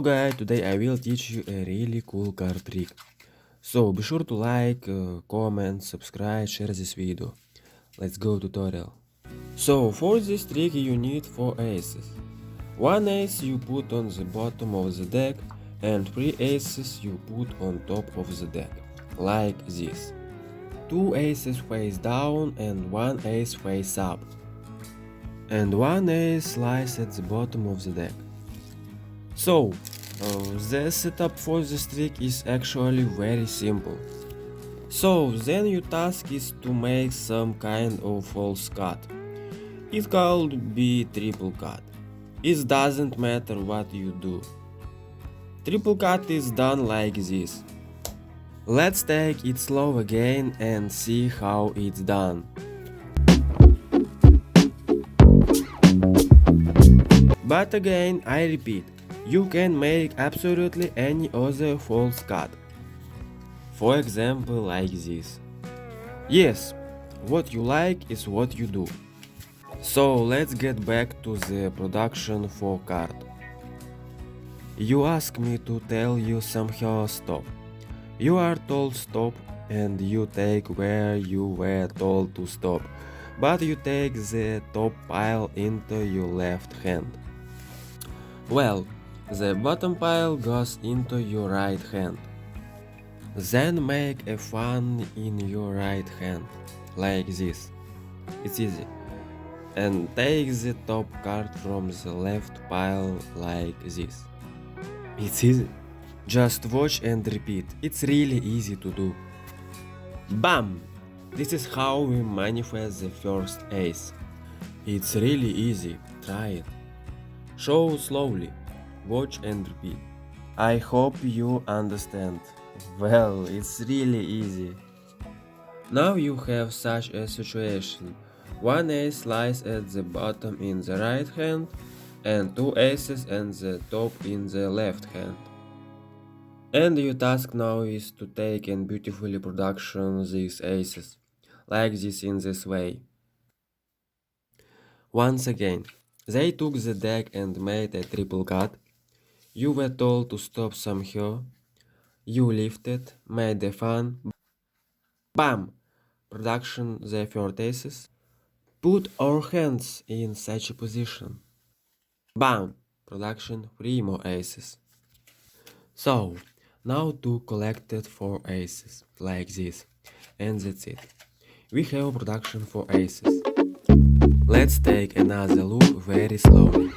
guys, today I will teach you a really cool card trick. So be sure to like, comment, subscribe, share this video. Let's go tutorial. So for this trick you need 4 aces. 1 ace you put on the bottom of the deck and 3 aces you put on top of the deck, like this. 2 aces face down and 1 ace face up. And 1 ace lies at the bottom of the deck. So, the setup for this trick is actually very simple. So, then your task is to make some kind of false cut. It could be triple cut. It doesn't matter what you do. Triple cut is done like this. Let's take it slow again and see how it's done. But again, I repeat, you can make absolutely any other false cut. For example, like this. Yes, what you like is what you do. So let's get back to the production for card. You ask me to tell you somehow stop. You are told stop and you take where you were told to stop, but you take the top pile into your left hand. Well, the bottom pile goes into your right hand. Then make a fan in your right hand, like this. It's easy. And take the top card from the left pile like this. It's easy. Just watch and repeat. It's really easy to do. Bam! This is how we manifest the first ace. It's really easy. Try it. Show slowly. Watch and repeat. I hope you understand. Well, it's really easy. Now you have such a situation. 1 ace lies at the bottom in the right hand and 2 aces at the top in the left hand. And your task now is to take and beautifully production these aces, like this in this way. Once again, they took the deck and made a triple cut. You were told to stop somehow. You lifted, made the fan. Bam! Production the third aces. Put our hands in such a position. Bam! Production 3 more aces. So, now two collected 4 aces, like this. And that's it. We have production 4 aces. Let's take another look very slowly.